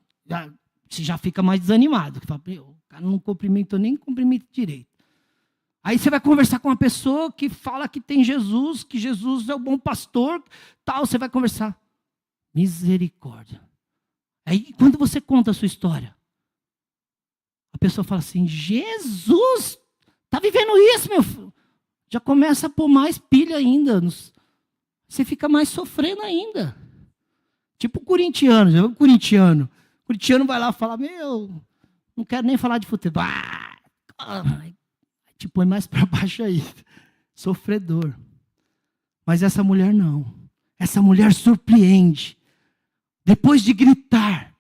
[SPEAKER 1] Você já fica mais desanimado. O cara não cumprimenta, nem cumprimenta direito. Aí você vai conversar com uma pessoa que fala que tem Jesus, que Jesus é o bom pastor, tal, você vai conversar. Misericórdia. Aí quando você conta a sua história, a pessoa fala assim, Jesus, está vivendo isso, meu filho? Já começa a pôr mais pilha ainda. Você fica mais sofrendo ainda. Tipo o corintiano, já viu o corintiano? O corintiano vai lá e fala, não quero nem falar de futebol. Te põe mais para baixo aí. Sofredor. Mas essa mulher não. Essa mulher surpreende. Depois de gritar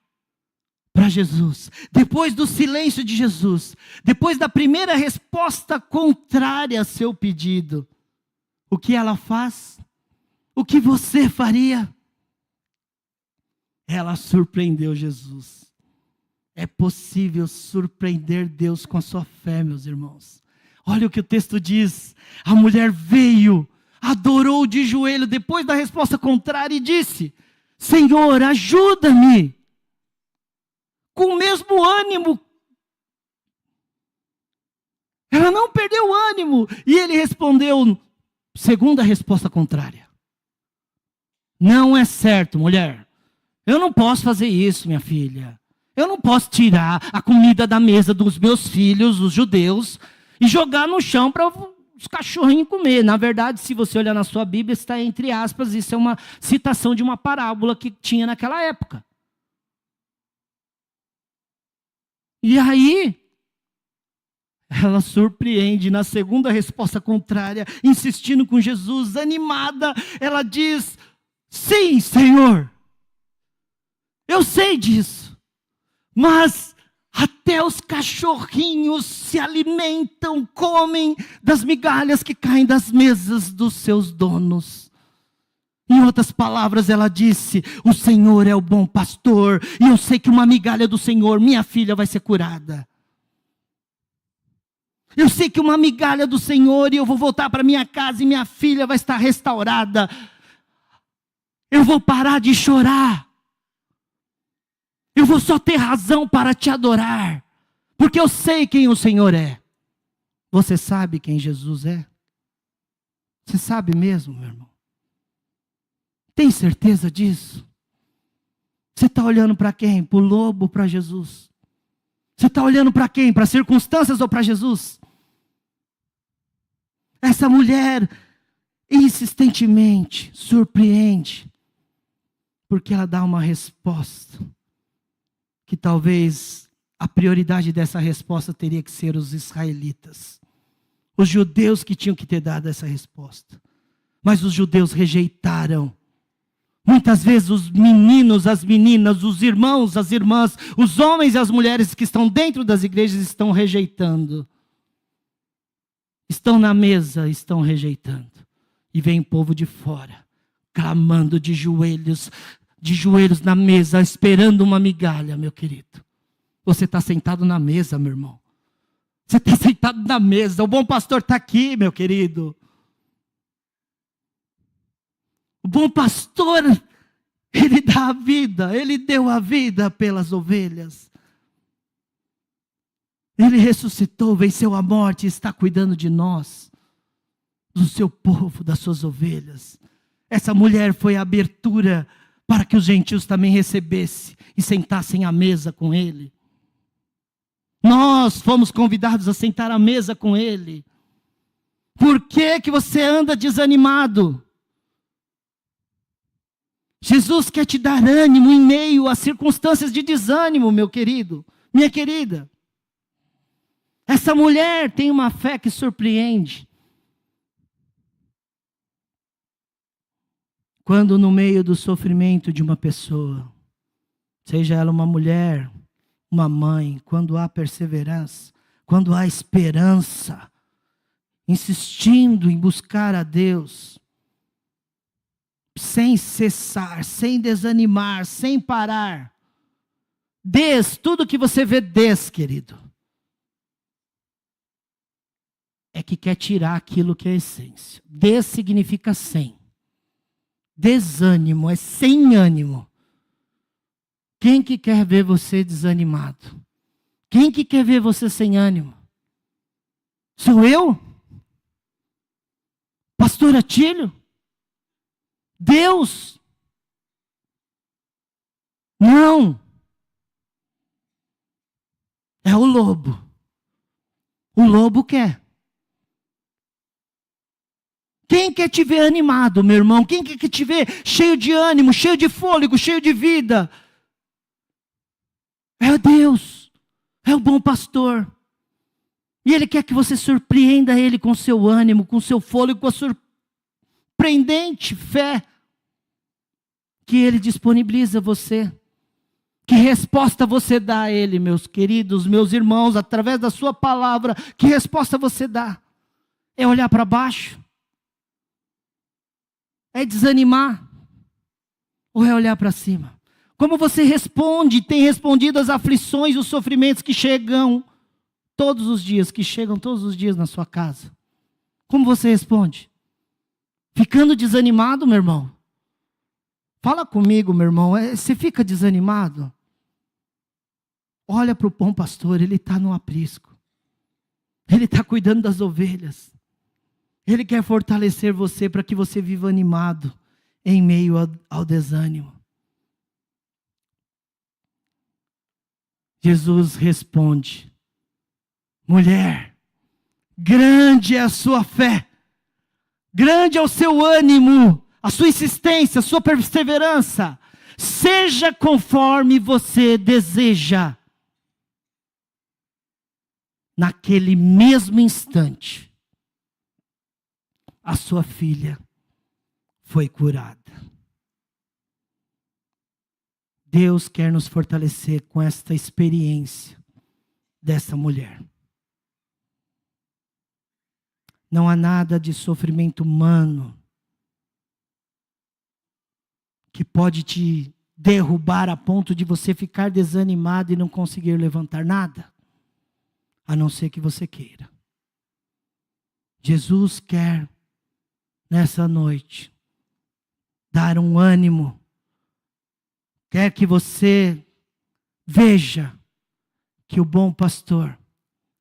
[SPEAKER 1] para Jesus, depois do silêncio de Jesus, depois da primeira resposta contrária a seu pedido, o que ela faz? O que você faria? Ela surpreendeu Jesus. É possível surpreender Deus com a sua fé, meus irmãos. Olha o que o texto diz. A mulher veio, adorou de joelho depois da resposta contrária e disse, Senhor, ajuda-me. Com o mesmo ânimo. Ela não perdeu o ânimo. E ele respondeu, segundo a resposta contrária. Não é certo, mulher. Eu não posso fazer isso, minha filha. Eu não posso tirar a comida da mesa dos meus filhos, os judeus, e jogar no chão para os cachorrinhos comer. Na verdade, se você olhar na sua Bíblia, está entre aspas, isso é uma citação de uma parábola que tinha naquela época. E aí, ela surpreende na segunda resposta contrária, insistindo com Jesus, animada, ela diz, sim, Senhor, eu sei disso, mas até os cachorrinhos se alimentam, comem das migalhas que caem das mesas dos seus donos. Em outras palavras, ela disse, o Senhor é o bom pastor, e eu sei que uma migalha do Senhor, minha filha vai ser curada. Eu sei que uma migalha do Senhor e eu vou voltar para minha casa e minha filha vai estar restaurada. Eu vou parar de chorar. Eu vou só ter razão para te adorar. Porque eu sei quem o Senhor é. Você sabe quem Jesus é? Você sabe mesmo, meu irmão? Tem certeza disso? Você está olhando para quem? Para o lobo ou para Jesus? Você está olhando para quem? Para as circunstâncias ou para Jesus? Essa mulher insistentemente surpreende, porque ela dá uma resposta, que talvez a prioridade dessa resposta teria que ser os israelitas. Os judeus que tinham que ter dado essa resposta. Mas os judeus rejeitaram. Muitas vezes os meninos, as meninas, os irmãos, as irmãs, os homens e as mulheres que estão dentro das igrejas estão rejeitando. Estão na mesa, estão rejeitando. E vem o povo de fora, clamando de joelhos na mesa, esperando uma migalha, meu querido. Você está sentado na mesa, meu irmão. Você está sentado na mesa. O bom pastor está aqui, meu querido. O bom pastor, ele dá a vida. Ele deu a vida pelas ovelhas. Ele ressuscitou, venceu a morte e está cuidando de nós, do seu povo, das suas ovelhas. Essa mulher foi a abertura para que os gentios também recebessem e sentassem à mesa com ele. Nós fomos convidados a sentar à mesa com ele. Por que que você anda desanimado? Jesus quer te dar ânimo em meio às circunstâncias de desânimo, meu querido, minha querida. Essa mulher tem uma fé que surpreende. Quando no meio do sofrimento de uma pessoa, seja ela uma mulher, uma mãe, quando há perseverança, quando há esperança, insistindo em buscar a Deus, sem cessar, sem desanimar, sem parar, tudo que você vê, querido, é que quer tirar aquilo que é a essência. Significa sem. Desânimo é sem ânimo. Quem que quer ver você desanimado? Quem que quer ver você sem ânimo? Sou eu? Pastor Atílio? Deus? Não. É o lobo. O lobo quer. Quem quer te ver animado, meu irmão? Quem quer te ver cheio de ânimo, cheio de fôlego, cheio de vida? É Deus. É o bom pastor. E Ele quer que você surpreenda Ele com seu ânimo, com seu fôlego, com a surpreendente fé que Ele disponibiliza a você. Que resposta você dá a Ele, meus queridos, meus irmãos, através da sua palavra? Que resposta você dá? É olhar para baixo? É desanimar? Ou é olhar para cima? Como você responde, tem respondido às aflições, os sofrimentos que chegam todos os dias na sua casa? Como você responde? Ficando desanimado, meu irmão? Fala comigo, meu irmão. Você fica desanimado? Olha para o bom pastor, ele está no aprisco. Ele está cuidando das ovelhas. Ele quer fortalecer você para que você viva animado em meio ao desânimo. Jesus responde: mulher, grande é a sua fé, grande é o seu ânimo, a sua insistência, a sua perseverança. Seja conforme você deseja. Naquele mesmo instante, a sua filha foi curada. Deus quer nos fortalecer com esta experiência dessa mulher. Não há nada de sofrimento humano que pode te derrubar a ponto de você ficar desanimado e não conseguir levantar nada, a não ser que você queira. Jesus quer, nessa noite, dar um ânimo. Quer que você veja que o bom pastor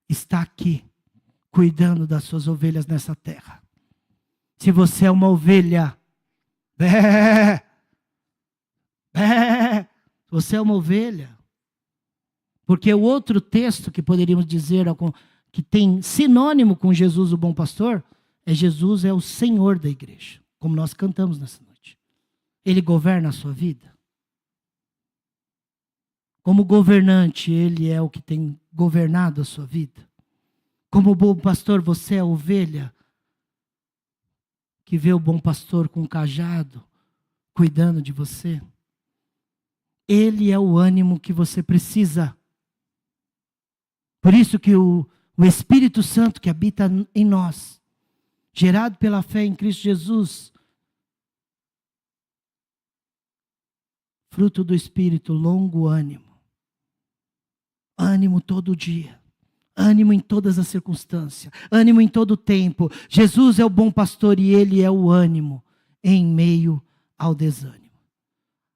[SPEAKER 1] está aqui, cuidando das suas ovelhas nessa terra. Se você é uma ovelha, você é uma ovelha. Porque o outro texto que poderíamos dizer, que tem sinônimo com Jesus, o bom pastor, Jesus é o Senhor da igreja, como nós cantamos nessa noite. Ele governa a sua vida. Como governante, Ele é o que tem governado a sua vida. Como bom pastor, você é a ovelha que vê o bom pastor com um cajado, cuidando de você. Ele é o ânimo que você precisa. Por isso que o Espírito Santo que habita em nós, gerado pela fé em Cristo Jesus, fruto do Espírito, longo ânimo. Ânimo todo dia. Ânimo em todas as circunstâncias. Ânimo em todo o tempo. Jesus é o bom pastor e Ele é o ânimo em meio ao desânimo.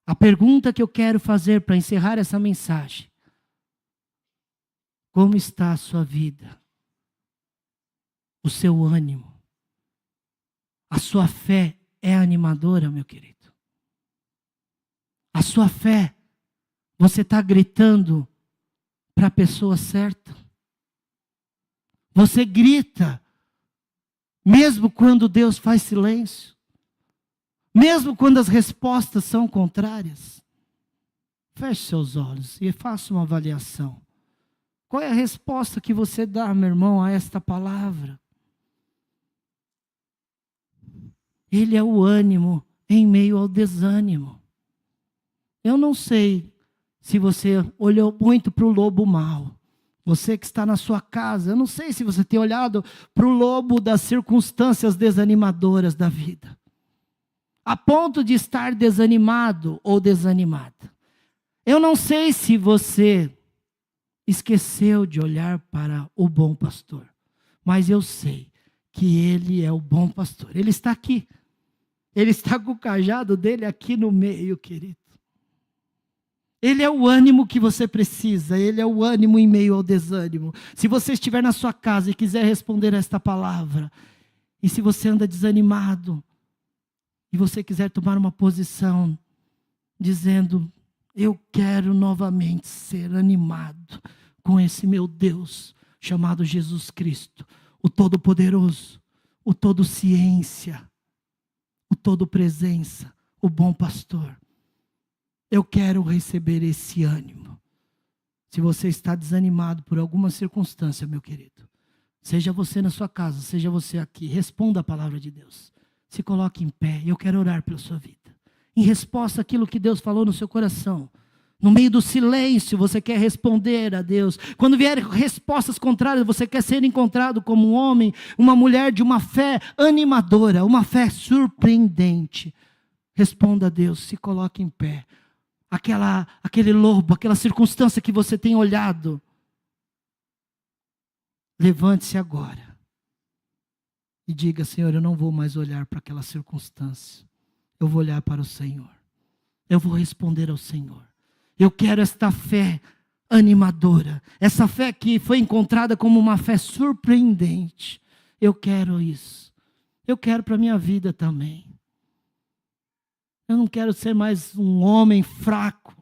[SPEAKER 1] A pergunta que eu quero fazer para encerrar essa mensagem: como está a sua vida? O seu ânimo? A sua fé é animadora, meu querido? A sua fé, você está gritando para a pessoa certa? Você grita, mesmo quando Deus faz silêncio? Mesmo quando as respostas são contrárias? Feche seus olhos e faça uma avaliação. Qual é a resposta que você dá, meu irmão, a esta palavra? Ele é o ânimo em meio ao desânimo. Eu não sei se você olhou muito para o lobo mau. Você que está na sua casa, eu não sei se você tem olhado para o lobo das circunstâncias desanimadoras da vida, a ponto de estar desanimado ou desanimada. Eu não sei se você esqueceu de olhar para o bom pastor, mas eu sei que Ele é o bom pastor. Ele está aqui. Ele está com o cajado dele aqui no meio, querido. Ele é o ânimo que você precisa. Ele é o ânimo em meio ao desânimo. Se você estiver na sua casa e quiser responder a esta palavra, e se você anda desanimado, e você quiser tomar uma posição, dizendo: eu quero novamente ser animado com esse meu Deus, chamado Jesus Cristo, o Todo-Poderoso, o Todo-Ciência, o Todo-Presença, o Bom Pastor. Eu quero receber esse ânimo. Se você está desanimado por alguma circunstância, meu querido, seja você na sua casa, seja você aqui, responda a palavra de Deus. Se coloque em pé, eu quero orar pela sua vida. Em resposta àquilo que Deus falou no seu coração. No meio do silêncio, você quer responder a Deus. Quando vierem respostas contrárias, você quer ser encontrado como um homem, uma mulher de uma fé animadora, uma fé surpreendente. Responda a Deus, se coloque em pé. Aquele lobo, aquela circunstância que você tem olhado, levante-se agora e diga: Senhor, eu não vou mais olhar para aquela circunstância, eu vou olhar para o Senhor, eu vou responder ao Senhor. Eu quero esta fé animadora, essa fé que foi encontrada como uma fé surpreendente. Eu quero isso, eu quero para a minha vida também. Eu não quero ser mais um homem fraco.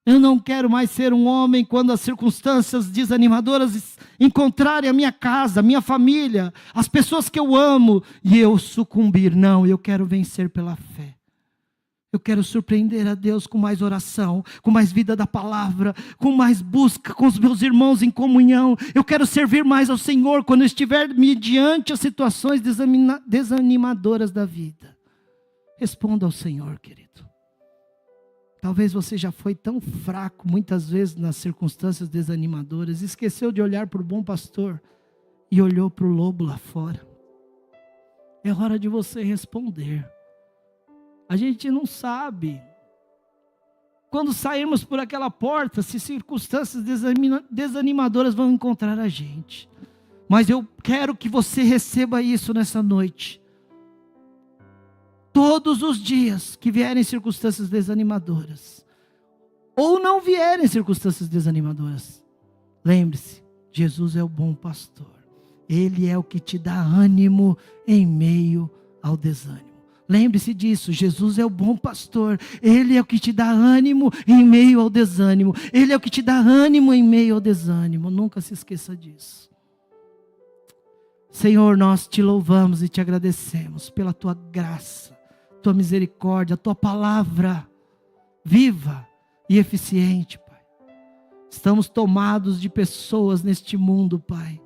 [SPEAKER 1] Eu não quero mais ser um homem quando as circunstâncias desanimadoras encontrarem a minha casa, a minha família, as pessoas que eu amo, e eu sucumbir. Não, eu quero vencer pela fé. Eu quero surpreender a Deus com mais oração, com mais vida da palavra, com mais busca com os meus irmãos em comunhão. Eu quero servir mais ao Senhor quando eu estiver mediante as situações desanimadoras da vida. Responda ao Senhor, querido. Talvez você já foi tão fraco muitas vezes nas circunstâncias desanimadoras, esqueceu de olhar para o bom pastor e olhou para o lobo lá fora. É hora de você responder. A gente não sabe quando sairmos por aquela porta se circunstâncias desanimadoras vão encontrar a gente. Mas eu quero que você receba isso nessa noite. Todos os dias que vierem circunstâncias desanimadoras, ou não vierem circunstâncias desanimadoras, lembre-se, Jesus é o bom pastor. Ele é o que te dá ânimo em meio ao desânimo. Lembre-se disso, Jesus é o bom pastor. Ele é o que te dá ânimo em meio ao desânimo. Ele é o que te dá ânimo em meio ao desânimo. Nunca se esqueça disso. Senhor, nós te louvamos e te agradecemos pela tua graça, tua misericórdia, tua palavra viva e eficiente, Pai. Estamos tomados de pessoas neste mundo, Pai,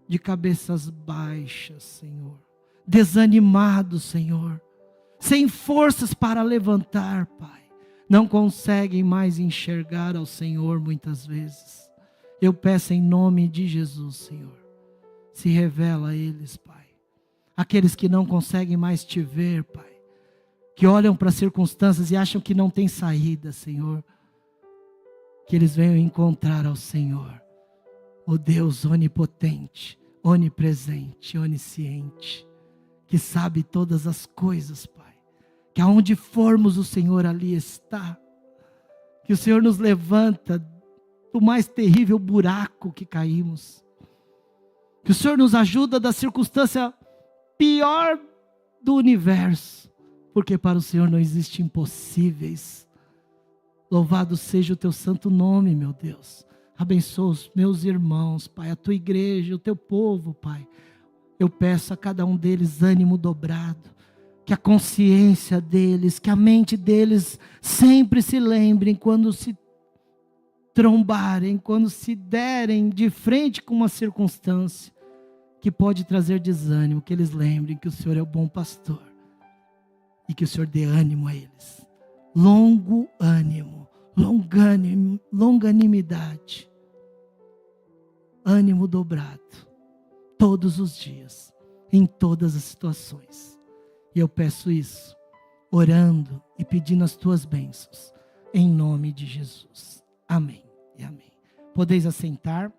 [SPEAKER 1] de cabeças baixas, Senhor, desanimados, Senhor, sem forças para levantar, Pai, não conseguem mais enxergar ao Senhor muitas vezes. Eu peço em nome de Jesus, Senhor, se revela a eles, Pai, aqueles que não conseguem mais te ver, Pai, que olham para as circunstâncias e acham que não tem saída, Senhor, que eles venham encontrar ao Senhor, o Deus onipotente, onipresente, onisciente, que sabe todas as coisas, Pai, que aonde formos o Senhor ali está, que o Senhor nos levanta do mais terrível buraco que caímos, que o Senhor nos ajuda da circunstância pior do universo, porque para o Senhor não existe impossíveis. Louvado seja o teu santo nome, meu Deus. Abençoa os meus irmãos, Pai, a tua igreja, o teu povo, Pai. Eu peço a cada um deles ânimo dobrado, que a consciência deles, que a mente deles sempre se lembrem quando se trombarem, quando se derem de frente com uma circunstância que pode trazer desânimo, que eles lembrem que o Senhor é o bom pastor e que o Senhor dê ânimo a eles. Longo ânimo, longanimidade, ânimo dobrado, todos os dias, em todas as situações. E eu peço isso, orando e pedindo as tuas bênçãos, em nome de Jesus. Amém e amém. Podeis assentar.